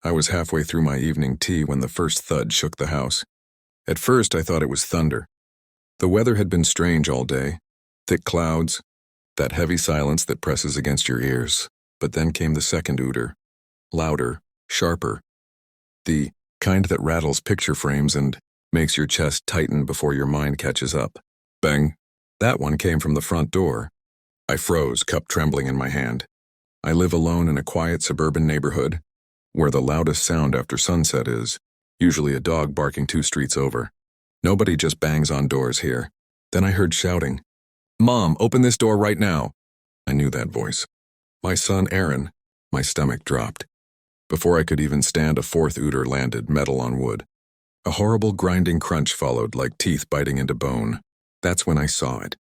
I was halfway through my evening tea when the first thud shook the house. At first, I thought it was thunder. The weather had been strange all day. Thick clouds, that heavy silence that presses against your ears. But then came the second ooter. Louder, sharper. The kind that rattles picture frames and makes your chest tighten before your mind catches up. Bang. That one came from the front door. I froze, cup trembling in my hand. I live alone in a quiet suburban neighborhood, where the loudest sound after sunset is usually a dog barking 2 streets over. Nobody just bangs on doors here. Then I heard shouting, "Mom, open this door right now." I knew that voice. My son, Aaron. My stomach dropped. Before I could even stand, a fourth ooter landed, metal on wood. A horrible grinding crunch followed, like teeth biting into bone. That's when I saw it.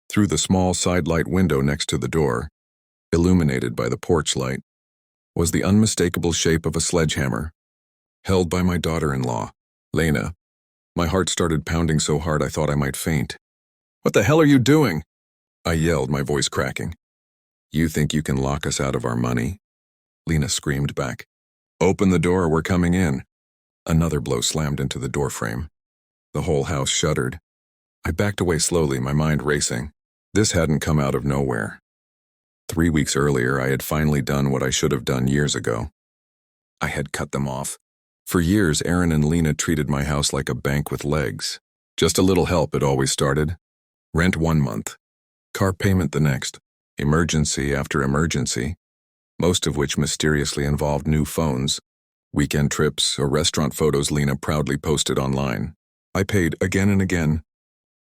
Through the small sidelight window next to the door, illuminated by the porch light, was the unmistakable shape of a sledgehammer, held by my daughter-in-law, Lena. My heart started pounding so hard I thought I might faint. "What the hell are you doing?" I yelled, my voice cracking. "You think you can lock us out of our money?" Lena screamed back. "Open the door or we're coming in." Another blow slammed into the doorframe. The whole house shuddered. I backed away slowly, my mind racing. This hadn't come out of nowhere. 3 weeks earlier, I had finally done what I should have done years ago. I had cut them off. For years, Aaron and Lena treated my house like a bank with legs. Just a little help, it always started. Rent 1 month. Car payment the next. Emergency after emergency. Most of which mysteriously involved new phones, weekend trips, or restaurant photos Lena proudly posted online. I paid again and again.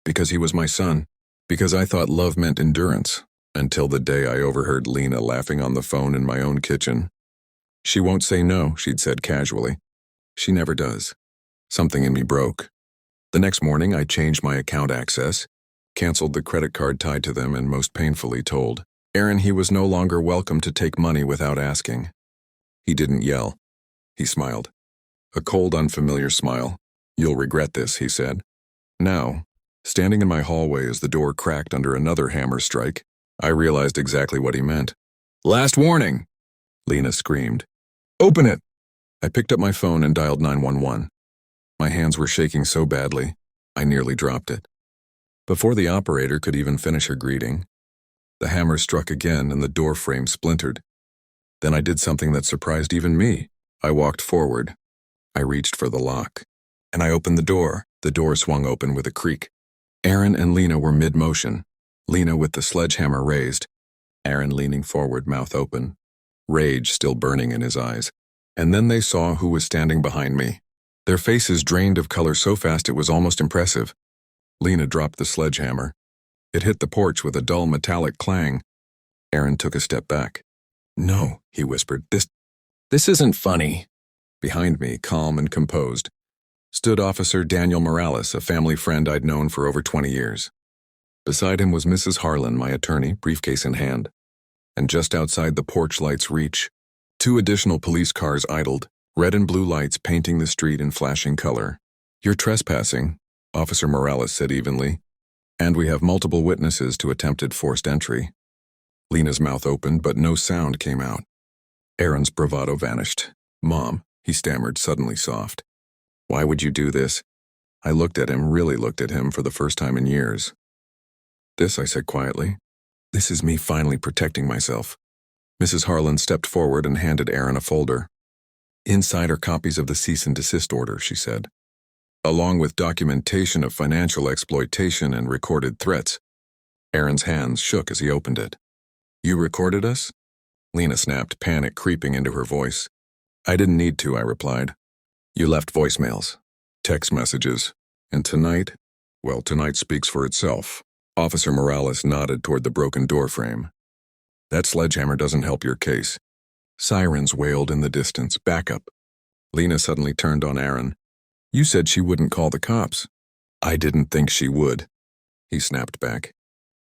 Because he was my son. Because I thought love meant endurance. Until the day I overheard Lena laughing on the phone in my own kitchen. "She won't say no," she'd said casually. She never does. Something in me broke. The next morning, I changed my account access, canceled the credit card tied to them, and most painfully told Aaron he was no longer welcome to take money without asking. He didn't yell. He smiled. A cold, unfamiliar smile. "You'll regret this," he said. Now, standing in my hallway as the door cracked under another hammer strike, I realized exactly what he meant. "Last warning!" Lena screamed. "Open it!" I picked up my phone and dialed 911. My hands were shaking so badly, I nearly dropped it. Before the operator could even finish her greeting, the hammer struck again and the door frame splintered. Then I did something that surprised even me. I walked forward. I reached for the lock. And I opened the door. The door swung open with a creak. Aaron and Lena were mid-motion. Lena with the sledgehammer raised. Aaron leaning forward, mouth open. Rage still burning in his eyes. And then they saw who was standing behind me. Their faces drained of color so fast it was almost impressive. Lena dropped the sledgehammer. It hit the porch with a dull metallic clang. Aaron took a step back. "No," he whispered. This isn't funny." Behind me, calm and composed, stood Officer Daniel Morales, a family friend I'd known for over 20 years. Beside him was Mrs. Harlan, my attorney, briefcase in hand. And just outside the porch light's reach, 2 additional police cars idled, red and blue lights painting the street in flashing color. "You're trespassing," Officer Morales said evenly. "And we have multiple witnesses to attempted forced entry." Lena's mouth opened, but no sound came out. Aaron's bravado vanished. "Mom," he stammered, suddenly soft. "Why would you do this?" I looked at him, really looked at him for the first time in years. "This," I said quietly. "This is me finally protecting myself." Mrs. Harlan stepped forward and handed Aaron a folder. "Inside are copies of the cease and desist order," she said, "along with documentation of financial exploitation and recorded threats." Aaron's hands shook as he opened it. "You recorded us?" Lena snapped, panic creeping into her voice. "I didn't need to," I replied. "You left voicemails, text messages, and tonight, well, tonight speaks for itself." Officer Morales nodded toward the broken doorframe. "That sledgehammer doesn't help your case." Sirens wailed in the distance. "Backup." Lena suddenly turned on Aaron. "You said she wouldn't call the cops." "I didn't think she would," he snapped back.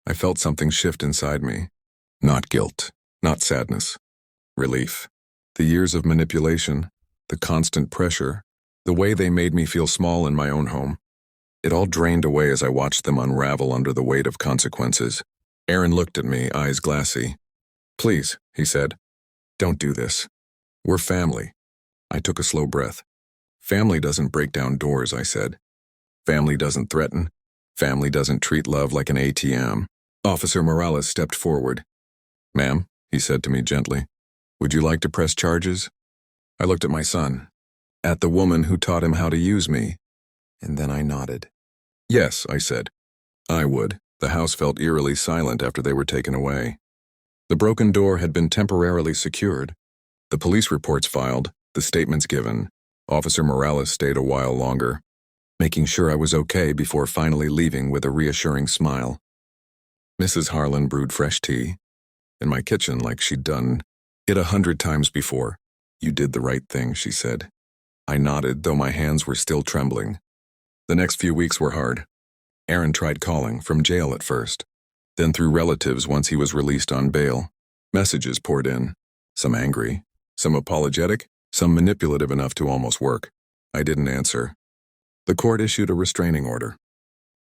I felt something shift inside me. Not guilt, not sadness. Relief. The years of manipulation, the constant pressure, the way they made me feel small in my own home. It all drained away as I watched them unravel under the weight of consequences. Aaron looked at me, eyes glassy. "Please," he said, "don't do this. We're family." I took a slow breath. Family doesn't break down doors, I said. Family doesn't threaten. Family doesn't treat love like an ATM. Officer Morales stepped forward. Ma'am, he said to me gently, would you like to press charges? I looked at my son, at the woman who taught him how to use me, and then I nodded. Yes, I said. I would. The house felt eerily silent after they were taken away. The broken door had been temporarily secured. The police reports filed, the statements given. Officer Morales stayed a while longer, making sure I was okay before finally leaving with a reassuring smile. Mrs. Harlan brewed fresh tea in my kitchen like she'd done it 100 times before. You did the right thing, she said. I nodded, though my hands were still trembling. The next few weeks were hard. Aaron tried calling, from jail at first, then through relatives once he was released on bail. Messages poured in, some angry, some apologetic, some manipulative enough to almost work. I didn't answer. The court issued a restraining order.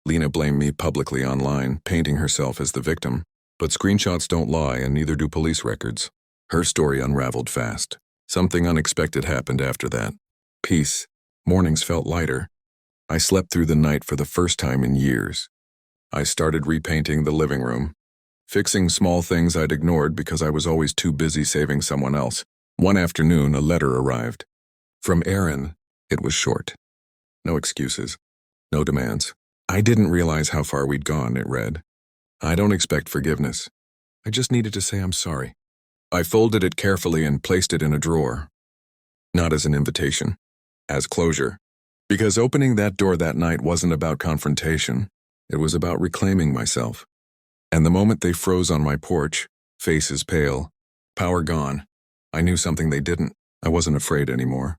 Lena blamed me publicly online, painting herself as the victim. But screenshots don't lie, and neither do police records. Her story unraveled fast. Something unexpected happened after that. Peace. Mornings felt lighter. I slept through the night for the first time in years. I started repainting the living room, fixing small things I'd ignored because I was always too busy saving someone else. One afternoon, a letter arrived. From Aaron. It was short. No excuses. No demands. I didn't realize how far we'd gone, it read. I don't expect forgiveness. I just needed to say I'm sorry. I folded it carefully and placed it in a drawer. Not as an invitation, as closure. Because opening that door that night wasn't about confrontation. It was about reclaiming myself. And the moment they froze on my porch, faces pale, power gone, I knew something they didn't. I wasn't afraid anymore.